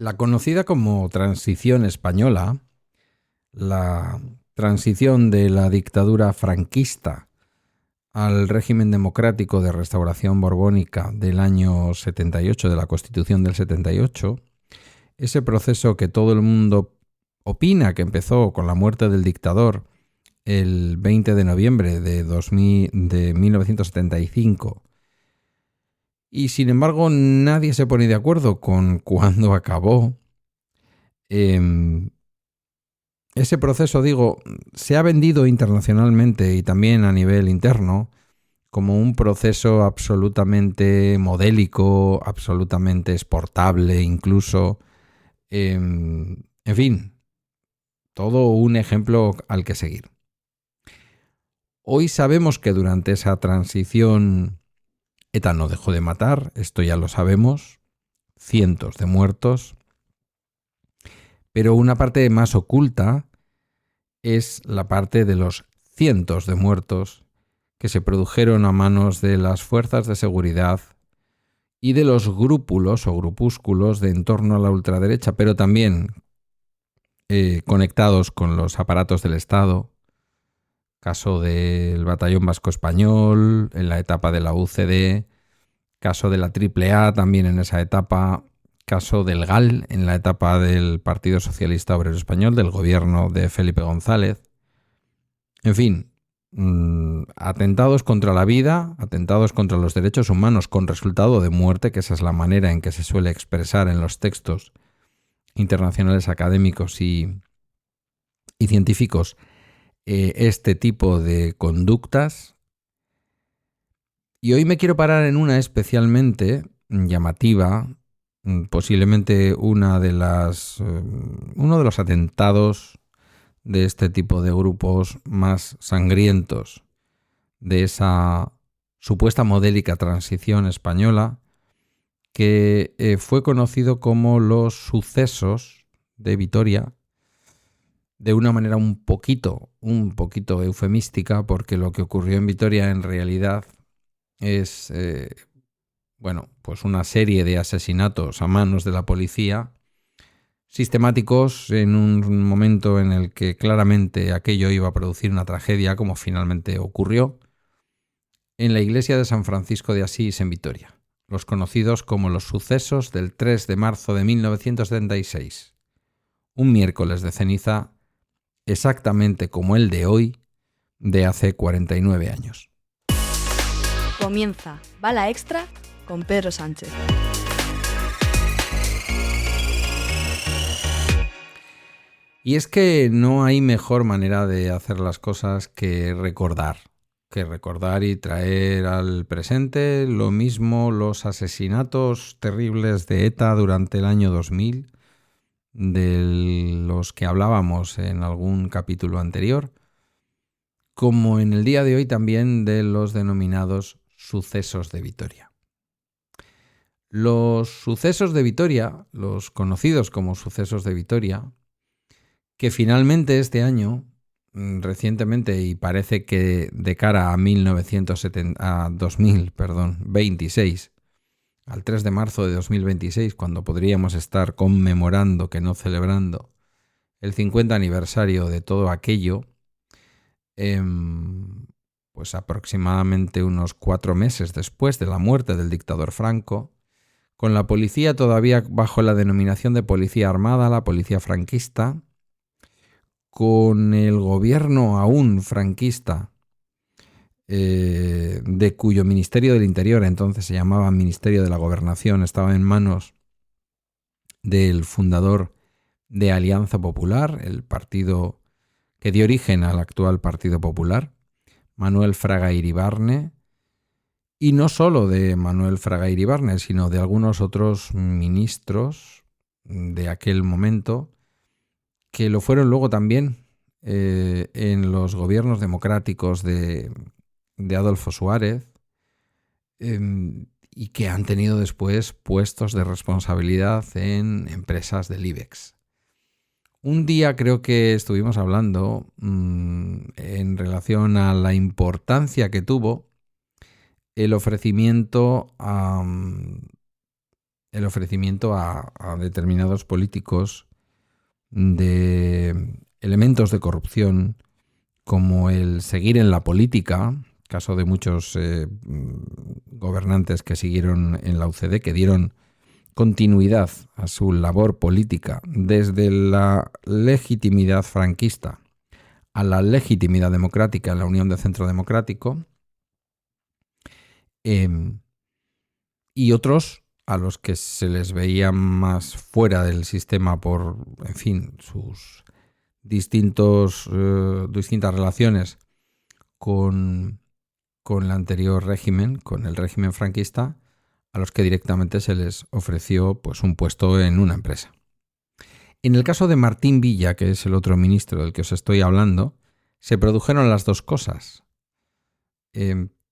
La conocida como Transición Española, la transición de la dictadura franquista al régimen democrático de restauración borbónica del año 78, de la Constitución del 78, ese proceso que todo el mundo opina que empezó con la muerte del dictador el 20 de noviembre de 1975, y sin embargo nadie se pone de acuerdo con cuándo acabó. Ese proceso, digo, se ha vendido internacionalmente y también a nivel interno como un proceso absolutamente modélico, absolutamente exportable incluso. En fin, todo un ejemplo al que seguir. Hoy sabemos que durante esa transición ETA no dejó de matar, esto ya lo sabemos, cientos de muertos, pero una parte más oculta es la parte de los cientos de muertos que se produjeron a manos de las fuerzas de seguridad y de los grupúlos o grupúsculos de en torno a la ultraderecha, pero también conectados con los aparatos del Estado. Caso del Batallón Vasco Español en la etapa de la UCD, caso de la AAA también en esa etapa, caso del GAL en la etapa del Partido Socialista Obrero Español, del gobierno de Felipe González. En fin, atentados contra la vida, atentados contra los derechos humanos con resultado de muerte, que esa es la manera en que se suele expresar en los textos internacionales académicos y científicos este tipo de conductas. Y hoy me quiero parar en una especialmente llamativa, posiblemente uno de los atentados de este tipo de grupos más sangrientos de esa supuesta modélica transición española, que fue conocido como los sucesos de Vitoria, de una manera un poquito eufemística, porque lo que ocurrió en Vitoria en realidad es pues una serie de asesinatos a manos de la policía, sistemáticos en un momento en el que claramente aquello iba a producir una tragedia, como finalmente ocurrió, en la iglesia de San Francisco de Asís en Vitoria, los conocidos como los sucesos del 3 de marzo de 1976, un miércoles de ceniza exactamente como el de hoy, de hace 49 años. Comienza Bala Extra con Pedro Sánchez. Y es que no hay mejor manera de hacer las cosas que recordar y traer al presente lo mismo los asesinatos terribles de ETA durante el año 2000, de los que hablábamos en algún capítulo anterior, como en el día de hoy también de los denominados sucesos de Vitoria. Los sucesos de Vitoria, los conocidos como sucesos de Vitoria, que finalmente este año, recientemente, y parece que de cara a 2026, al 3 de marzo de 2026, cuando podríamos estar conmemorando, que no celebrando, el 50 aniversario de todo aquello, pues aproximadamente unos 4 meses después de la muerte del dictador Franco, con la policía todavía bajo la denominación de policía armada, la policía franquista, con el gobierno aún franquista, de cuyo Ministerio del Interior, entonces se llamaba Ministerio de la Gobernación, estaba en manos del fundador de Alianza Popular, el partido que dio origen al actual Partido Popular, Manuel Fraga Iribarne, y no solo de Manuel Fraga Iribarne, sino de algunos otros ministros de aquel momento, que lo fueron luego también en los gobiernos democráticos de Adolfo Suárez, y que han tenido después puestos de responsabilidad en empresas del IBEX. Un día creo que estuvimos hablando en relación a la importancia que tuvo el ofrecimiento el ofrecimiento a determinados políticos de elementos de corrupción, como el seguir en la política, caso de muchos gobernantes que siguieron en la UCD, que dieron continuidad a su labor política desde la legitimidad franquista a la legitimidad democrática en la Unión de Centro Democrático, y otros a los que se les veía más fuera del sistema por, en fin, sus distintas relaciones con el anterior régimen, con el régimen franquista, a los que directamente se les ofreció pues, un puesto en una empresa. En el caso de Martín Villa, que es el otro ministro del que os estoy hablando, se produjeron las dos cosas.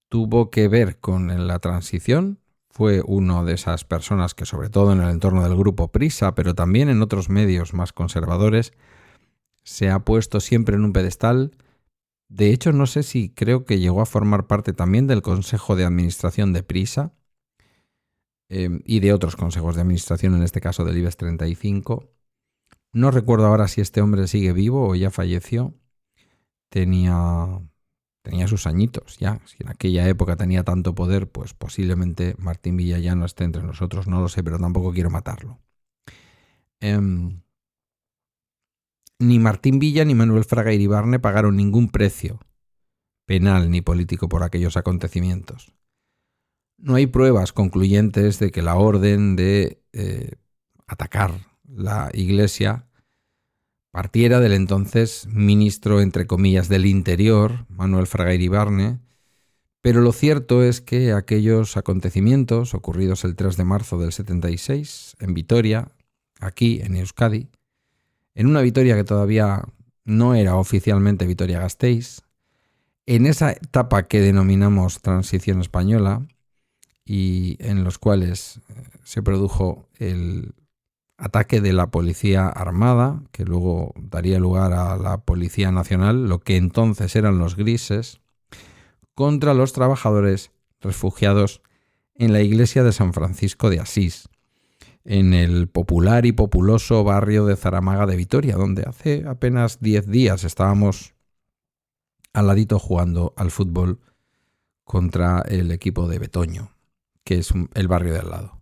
Tuvo que ver con la transición, fue una de esas personas que, sobre todo en el entorno del grupo Prisa, pero también en otros medios más conservadores, se ha puesto siempre en un pedestal. De hecho, no sé si creo que llegó a formar parte también del Consejo de Administración de Prisa y de otros consejos de administración, en este caso del IBEX 35. No recuerdo ahora si este hombre sigue vivo o ya falleció. Tenía sus añitos ya. Si en aquella época tenía tanto poder, pues posiblemente Martín Villa ya no esté entre nosotros. No lo sé, pero tampoco quiero matarlo. Ni Martín Villa ni Manuel Fraga Iribarne pagaron ningún precio penal ni político por aquellos acontecimientos. No hay pruebas concluyentes de que la orden de atacar la Iglesia partiera del entonces ministro, entre comillas, del Interior, Manuel Fraga Iribarne, pero lo cierto es que aquellos acontecimientos ocurridos el 3 de marzo del 76 en Vitoria, aquí en Euskadi, en una Vitoria que todavía no era oficialmente Vitoria-Gasteiz, en esa etapa que denominamos Transición Española y en los cuales se produjo el ataque de la Policía Armada, que luego daría lugar a la Policía Nacional, lo que entonces eran los grises, contra los trabajadores refugiados en la iglesia de San Francisco de Asís, en el popular y populoso barrio de Zaramaga de Vitoria, donde hace apenas 10 días estábamos al ladito jugando al fútbol contra el equipo de Betoño, que es el barrio de al lado.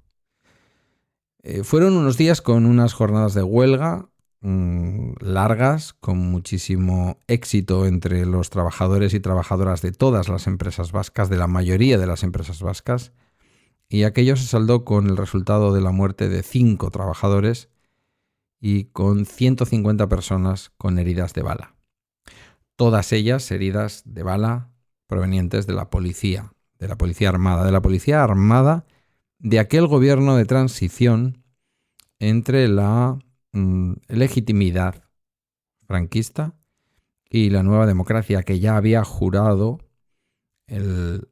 Fueron unos días con unas jornadas de huelga largas, con muchísimo éxito entre los trabajadores y trabajadoras de todas las empresas vascas, de la mayoría de las empresas vascas, y aquello se saldó con el resultado de la muerte de 5 trabajadores y con 150 personas con heridas de bala. Todas ellas heridas de bala provenientes de la policía armada de aquel gobierno de transición entre la legitimidad franquista y la nueva democracia que ya había jurado el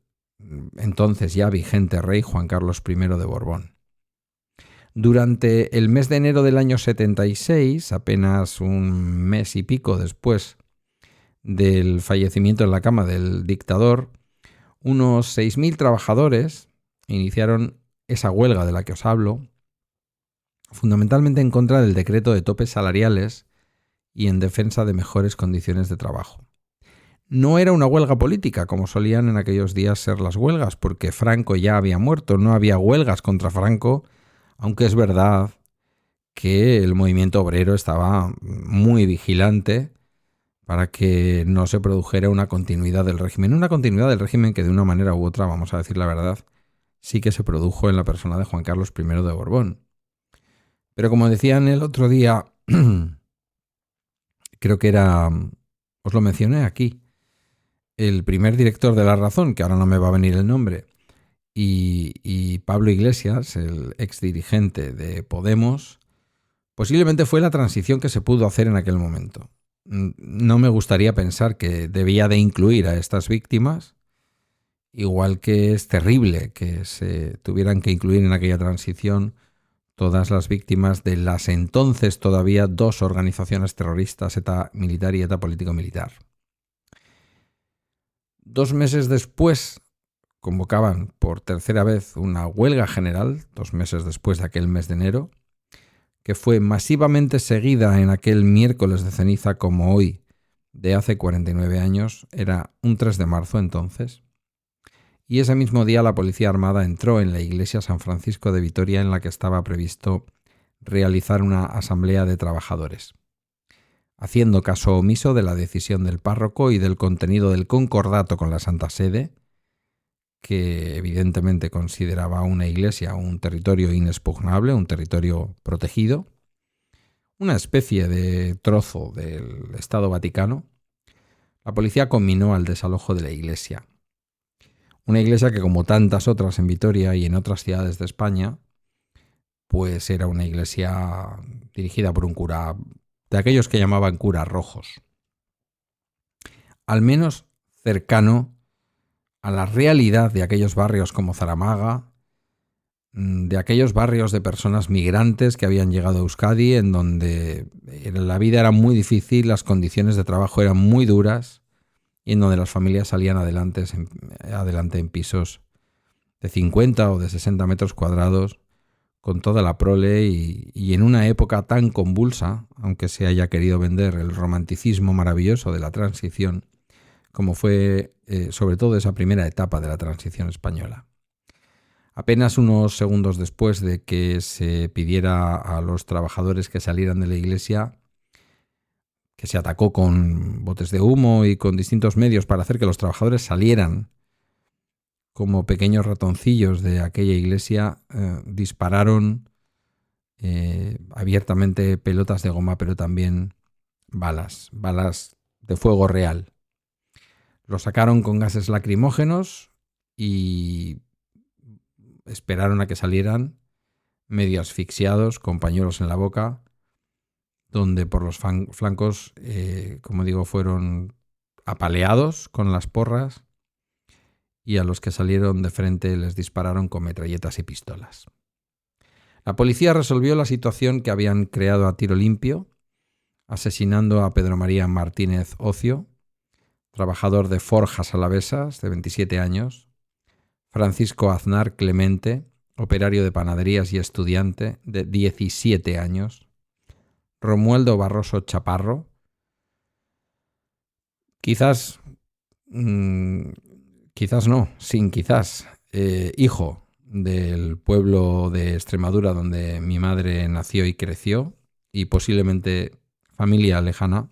entonces ya vigente rey Juan Carlos I de Borbón. Durante el mes de enero del año 76, apenas un mes y pico después del fallecimiento en la cama del dictador, unos 6.000 trabajadores iniciaron esa huelga de la que os hablo, fundamentalmente en contra del decreto de topes salariales y en defensa de mejores condiciones de trabajo. No era una huelga política, como solían en aquellos días ser las huelgas, porque Franco ya había muerto, no había huelgas contra Franco, aunque es verdad que el movimiento obrero estaba muy vigilante para que no se produjera una continuidad del régimen que de una manera u otra, vamos a decir la verdad, sí que se produjo en la persona de Juan Carlos I de Borbón. Pero como decían el otro día, creo que era, os lo mencioné aquí, el primer director de La Razón, que ahora no me va a venir el nombre, y Pablo Iglesias, el exdirigente de Podemos, posiblemente fue la transición que se pudo hacer en aquel momento. No me gustaría pensar que debía de incluir a estas víctimas, igual que es terrible que se tuvieran que incluir en aquella transición todas las víctimas de las entonces todavía 2 organizaciones terroristas, ETA militar y ETA político-militar. 2 meses después, convocaban por tercera vez una huelga general, 2 meses después de aquel mes de enero, que fue masivamente seguida en aquel miércoles de ceniza como hoy, de hace 49 años, era un 3 de marzo entonces, y ese mismo día la Policía Armada entró en la iglesia San Francisco de Vitoria en la que estaba previsto realizar una asamblea de trabajadores. Haciendo caso omiso de la decisión del párroco y del contenido del concordato con la Santa Sede, que evidentemente consideraba una iglesia un territorio inexpugnable, un territorio protegido, una especie de trozo del Estado Vaticano, la policía conminó al desalojo de la iglesia. Una iglesia que, como tantas otras en Vitoria y en otras ciudades de España, pues era una iglesia dirigida por un cura, de aquellos que llamaban curas rojos, al menos cercano a la realidad de aquellos barrios como Zaramaga, de aquellos barrios de personas migrantes que habían llegado a Euskadi, en donde la vida era muy difícil, las condiciones de trabajo eran muy duras y en donde las familias salían adelante en pisos de 50 o de 60 metros cuadrados, con toda la prole y en una época tan convulsa, aunque se haya querido vender el romanticismo maravilloso de la transición, como fue sobre todo esa primera etapa de la transición española. Apenas unos segundos después de que se pidiera a los trabajadores que salieran de la iglesia, que se atacó con botes de humo y con distintos medios para hacer que los trabajadores salieran como pequeños ratoncillos de aquella iglesia, dispararon abiertamente pelotas de goma, pero también balas de fuego real. Los sacaron con gases lacrimógenos y esperaron a que salieran medio asfixiados, con pañuelos en la boca, donde por los flancos, como digo, fueron apaleados con las porras y a los que salieron de frente les dispararon con metralletas y pistolas. La policía resolvió la situación que habían creado a tiro limpio, asesinando a Pedro María Martínez Ocio, trabajador de Forjas Alavesas, de 27 años, Francisco Aznar Clemente, operario de panaderías y estudiante, de 17 años, Romualdo Barroso Chaparro, quizás hijo del pueblo de Extremadura donde mi madre nació y creció, y posiblemente familia lejana,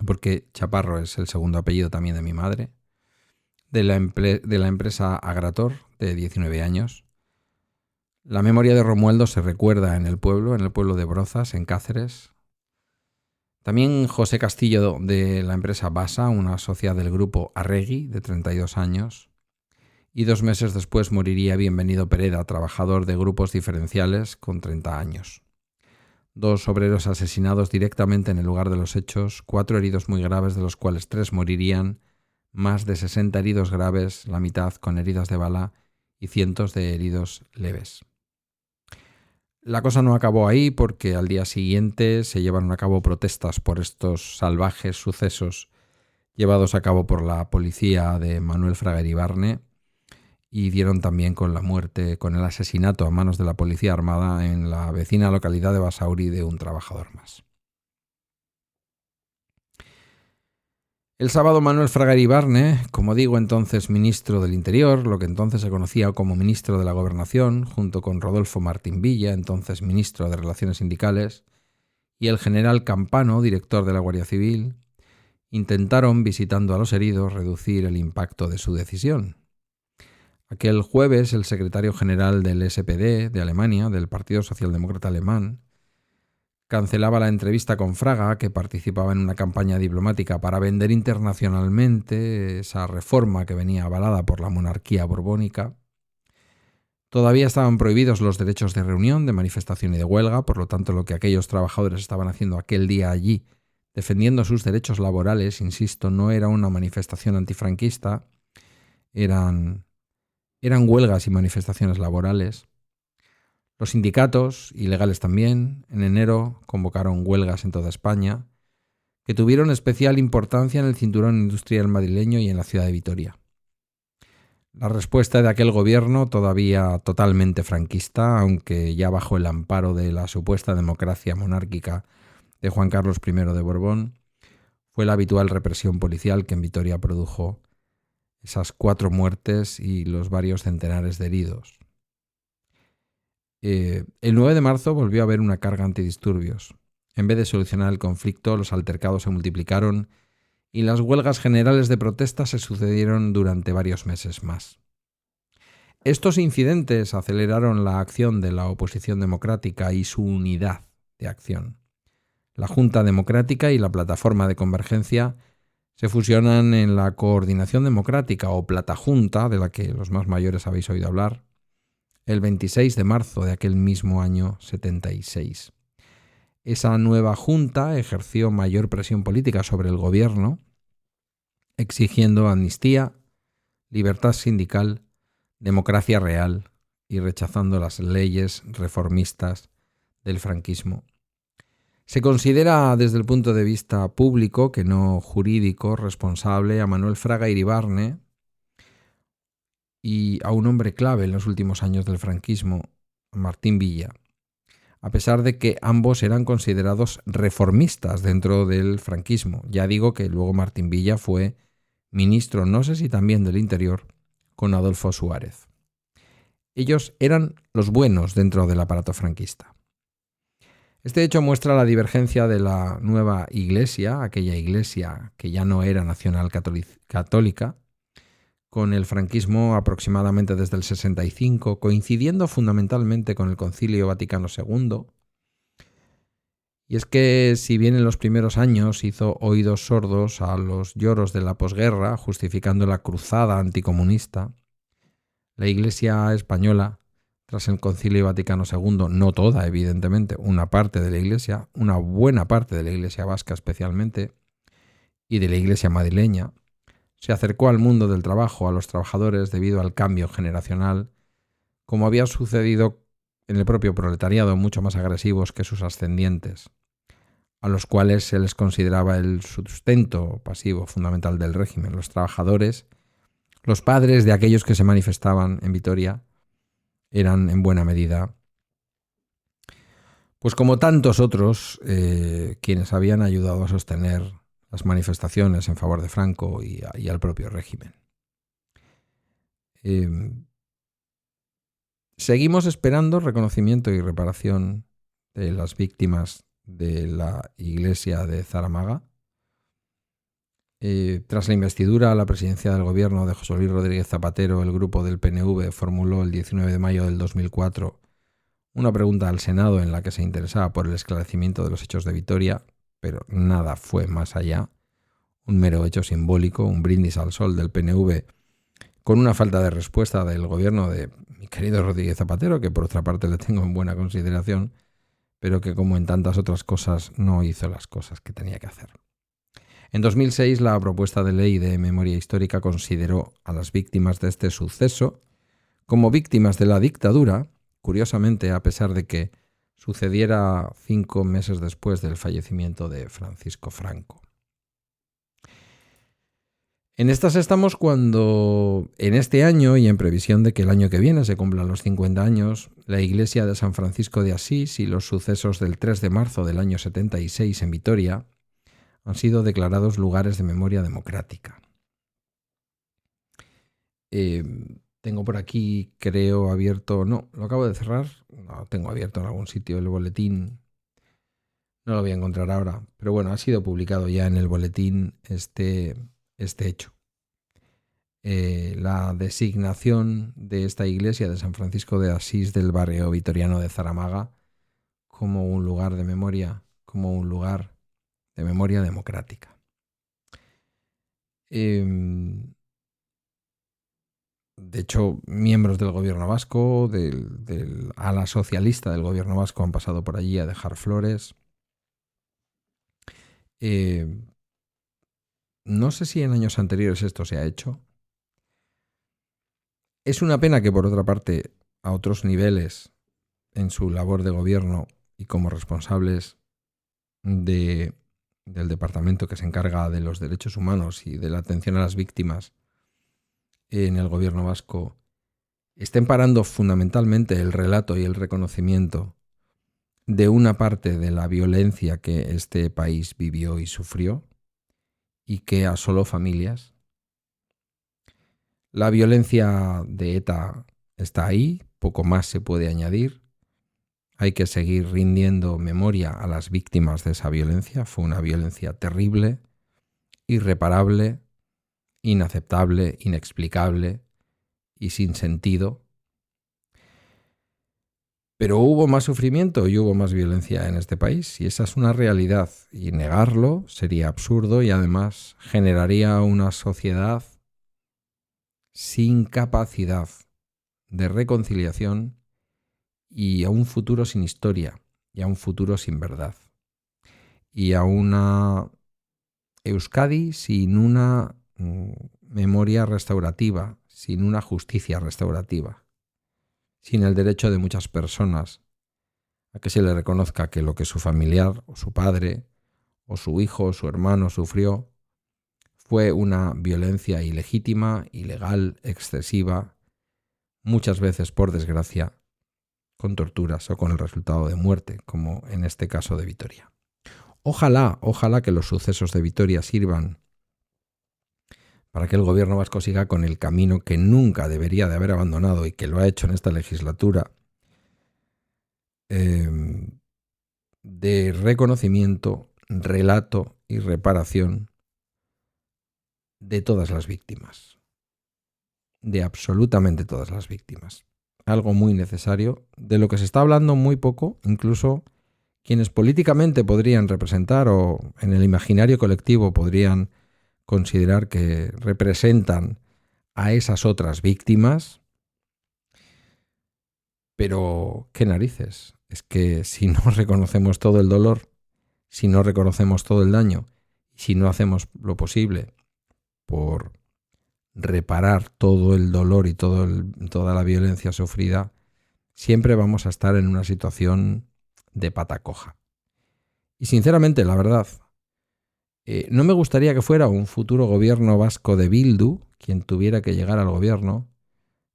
porque Chaparro es el segundo apellido también de mi madre, de la empresa Agrator, de 19 años. La memoria de Romualdo se recuerda en el pueblo de Brozas, en Cáceres. También José Castillo, de la empresa Basa, una sociedad del grupo Arregui, de 32 años. Y 2 meses después moriría Bienvenido Pereda, trabajador de grupos diferenciales, con 30 años. 2 obreros asesinados directamente en el lugar de los hechos, 4 heridos muy graves, de los cuales 3 morirían, más de 60 heridos graves, la mitad con heridas de bala y cientos de heridos leves. La cosa no acabó ahí, porque al día siguiente se llevaron a cabo protestas por estos salvajes sucesos llevados a cabo por la policía de Manuel Fraga Iribarne, y dieron también con la muerte, con el asesinato a manos de la Policía Armada en la vecina localidad de Basauri de un trabajador más. El sábado Manuel Fraga Iribarne, como digo, entonces ministro del Interior, lo que entonces se conocía como ministro de la Gobernación, junto con Rodolfo Martín Villa, entonces ministro de Relaciones Sindicales, y el general Campano, director de la Guardia Civil, intentaron, visitando a los heridos, reducir el impacto de su decisión. Aquel jueves, el secretario general del SPD de Alemania, del Partido Socialdemócrata Alemán, cancelaba la entrevista con Fraga, que participaba en una campaña diplomática para vender internacionalmente esa reforma que venía avalada por la monarquía borbónica. Todavía estaban prohibidos los derechos de reunión, de manifestación y de huelga, por lo tanto lo que aquellos trabajadores estaban haciendo aquel día allí, defendiendo sus derechos laborales, insisto, no era una manifestación antifranquista, eran huelgas y manifestaciones laborales. Los sindicatos, y legales también, en enero convocaron huelgas en toda España, que tuvieron especial importancia en el cinturón industrial madrileño y en la ciudad de Vitoria. La respuesta de aquel gobierno, todavía totalmente franquista, aunque ya bajo el amparo de la supuesta democracia monárquica de Juan Carlos I de Borbón, fue la habitual represión policial que en Vitoria produjo esas 4 muertes y los varios centenares de heridos. El 9 de marzo volvió a haber una carga antidisturbios. En vez de solucionar el conflicto, los altercados se multiplicaron y las huelgas generales de protesta se sucedieron durante varios meses más. Estos incidentes aceleraron la acción de la oposición democrática y su unidad de acción. La Junta Democrática y la Plataforma de Convergencia se fusionan en la Coordinación Democrática o Platajunta, de la que los más mayores habéis oído hablar, el 26 de marzo de aquel mismo año 76. Esa nueva junta ejerció mayor presión política sobre el gobierno, exigiendo amnistía, libertad sindical, democracia real y rechazando las leyes reformistas del franquismo. Se considera desde el punto de vista público, que no jurídico, responsable a Manuel Fraga Iribarne y a un hombre clave en los últimos años del franquismo, Martín Villa, a pesar de que ambos eran considerados reformistas dentro del franquismo. Ya digo que luego Martín Villa fue ministro, no sé si también del Interior, con Adolfo Suárez. Ellos eran los buenos dentro del aparato franquista. Este hecho muestra la divergencia de la nueva iglesia, aquella iglesia que ya no era nacional católica, con el franquismo aproximadamente desde el 65, coincidiendo fundamentalmente con el Concilio Vaticano II. Y es que si bien en los primeros años hizo oídos sordos a los lloros de la posguerra, justificando la cruzada anticomunista, la Iglesia española, tras el Concilio Vaticano II, no toda, evidentemente, una parte de la Iglesia, una buena parte de la Iglesia vasca especialmente, y de la Iglesia madrileña, se acercó al mundo del trabajo, a los trabajadores, debido al cambio generacional, como había sucedido en el propio proletariado, mucho más agresivos que sus ascendientes, a los cuales se les consideraba el sustento pasivo fundamental del régimen. Los trabajadores, los padres de aquellos que se manifestaban en Vitoria, eran en buena medida, pues como tantos otros, quienes habían ayudado a sostener las manifestaciones en favor de Franco y al propio régimen. Seguimos esperando reconocimiento y reparación de las víctimas de la iglesia de Zaramaga. Tras la investidura a la presidencia del gobierno de José Luis Rodríguez Zapatero, el grupo del PNV formuló el 19 de mayo del 2004 una pregunta al Senado en la que se interesaba por el esclarecimiento de los hechos de Vitoria, pero nada fue más allá. Un mero hecho simbólico, un brindis al sol del PNV, con una falta de respuesta del gobierno de mi querido Rodríguez Zapatero, que por otra parte le tengo en buena consideración, pero que como en tantas otras cosas no hizo las cosas que tenía que hacer. En 2006, la propuesta de ley de memoria histórica consideró a las víctimas de este suceso como víctimas de la dictadura, curiosamente, a pesar de que sucediera 5 meses después del fallecimiento de Francisco Franco. En estas estamos cuando, en este año y en previsión de que el año que viene se cumplan los 50 años, la iglesia de San Francisco de Asís y los sucesos del 3 de marzo del año 76 en Vitoria han sido declarados lugares de memoria democrática. Tengo por aquí, creo, abierto... No, lo acabo de cerrar. No, tengo abierto en algún sitio el boletín. No lo voy a encontrar ahora. Pero bueno, ha sido publicado ya en el boletín este hecho. La designación de esta iglesia de San Francisco de Asís del barrio vitoriano de Zaramaga como un lugar de memoria, como un lugar de memoria democrática. De hecho, miembros del gobierno vasco, del ala socialista del gobierno vasco han pasado por allí a dejar flores. No sé si en años anteriores esto se ha hecho. Es una pena que, por otra parte, a otros niveles en su labor de gobierno y como responsables del departamento que se encarga de los derechos humanos y de la atención a las víctimas, en el gobierno vasco estén parando fundamentalmente el relato y el reconocimiento de una parte de la violencia que este país vivió y sufrió y que asoló familias. La violencia de ETA está ahí, poco más se puede añadir. Hay que seguir rindiendo memoria a las víctimas de esa violencia. Fue una violencia terrible, irreparable, inaceptable, inexplicable y sin sentido. Pero hubo más sufrimiento y hubo más violencia en este país, y esa es una realidad, y negarlo sería absurdo y además generaría una sociedad sin capacidad de reconciliación y a un futuro sin historia, y a un futuro sin verdad, y a una Euskadi sin una memoria restaurativa, sin una justicia restaurativa, sin el derecho de muchas personas a que se le reconozca que lo que su familiar o su padre o su hijo o su hermano sufrió fue una violencia ilegítima, ilegal, excesiva, muchas veces, por desgracia, con torturas o con el resultado de muerte, como en este caso de Vitoria. Ojalá que los sucesos de Vitoria sirvan para que el gobierno vasco siga con el camino que nunca debería de haber abandonado y que lo ha hecho en esta legislatura, de reconocimiento, relato y reparación de todas las víctimas, de absolutamente todas las víctimas. Algo muy necesario, de lo que se está hablando muy poco, incluso quienes políticamente podrían representar o en el imaginario colectivo podrían considerar que representan a esas otras víctimas. Pero, ¿qué narices? Es que si no reconocemos todo el dolor, si no reconocemos todo el daño, si no hacemos lo posible por reparar todo el dolor y toda la violencia sufrida, siempre vamos a estar en una situación de pata coja. Y sinceramente, la verdad, no me gustaría que fuera un futuro gobierno vasco de Bildu quien tuviera que llegar al gobierno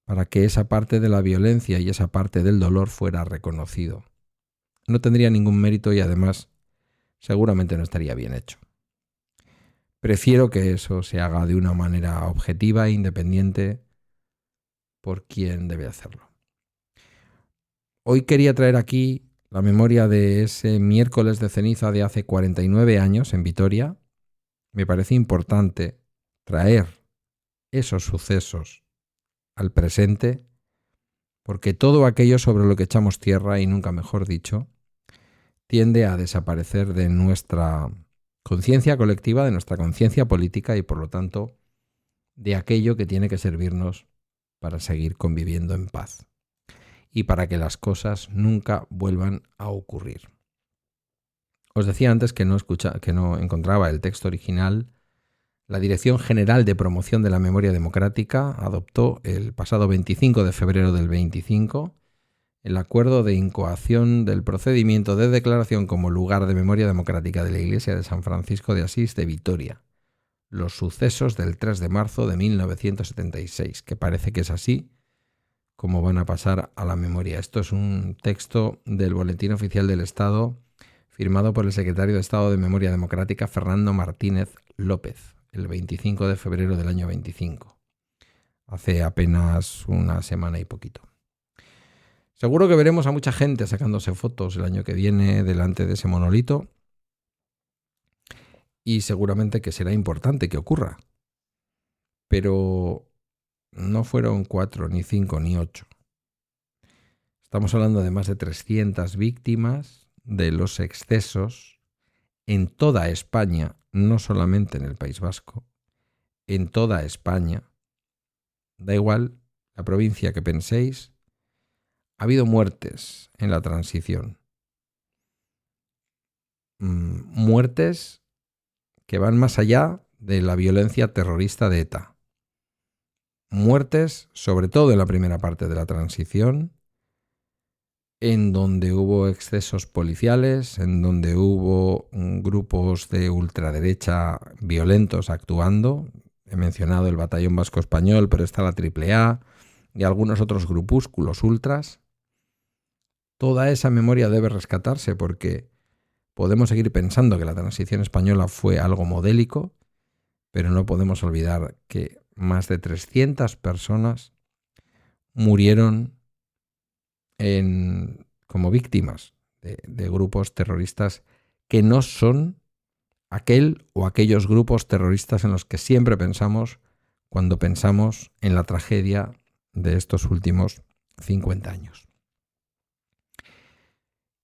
para que esa parte de la violencia y esa parte del dolor fuera reconocido. No tendría ningún mérito y además seguramente no estaría bien hecho. Prefiero que eso se haga de una manera objetiva e independiente por quien debe hacerlo. Hoy quería traer aquí la memoria de ese miércoles de ceniza de hace 49 años en Vitoria. Me parece importante traer esos sucesos al presente, porque todo aquello sobre lo que echamos tierra, y nunca mejor dicho, tiende a desaparecer de nuestra conciencia colectiva, de nuestra conciencia política y por lo tanto de aquello que tiene que servirnos para seguir conviviendo en paz y para que las cosas nunca vuelvan a ocurrir. Os decía antes que no encontraba el texto original. La Dirección General de Promoción de la Memoria Democrática adoptó el pasado 25 de febrero del 25 el acuerdo de incoación del procedimiento de declaración como lugar de memoria democrática de la Iglesia de San Francisco de Asís de Vitoria, los sucesos del 3 de marzo de 1976, que parece que es así como van a pasar a la memoria. Esto es un texto del Boletín Oficial del Estado firmado por el secretario de Estado de Memoria Democrática, Fernando Martínez López, el 25 de febrero del año 25, hace apenas una semana y poquito. Seguro que veremos a mucha gente sacándose fotos el año que viene delante de ese monolito y seguramente que será importante que ocurra. Pero no fueron 4, ni 5, ni 8. Estamos hablando de más de 300 víctimas de los excesos en toda España, no solamente en el País Vasco, en toda España. Da igual la provincia que penséis, ha habido muertes en la transición. Muertes que van más allá de la violencia terrorista de ETA. Muertes, sobre todo en la primera parte de la transición, en donde hubo excesos policiales, en donde hubo grupos de ultraderecha violentos actuando, He mencionado el Batallón Vasco Español, pero está la AAA y algunos otros grupúsculos ultras. Toda esa memoria debe rescatarse porque podemos seguir pensando que la transición española fue algo modélico, pero no podemos olvidar que más de 300 personas murieron como víctimas de grupos terroristas que no son aquel o aquellos grupos terroristas en los que siempre pensamos cuando pensamos en la tragedia de estos últimos 50 años.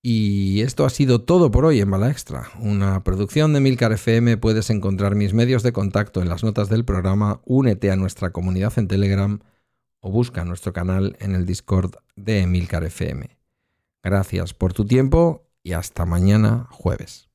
Y esto ha sido todo por hoy en Bala Extra, una producción de Emilcar FM. Puedes encontrar mis medios de contacto en las notas del programa, únete a nuestra comunidad en Telegram o busca nuestro canal en el Discord de Emilcar FM. Gracias por tu tiempo y hasta mañana jueves.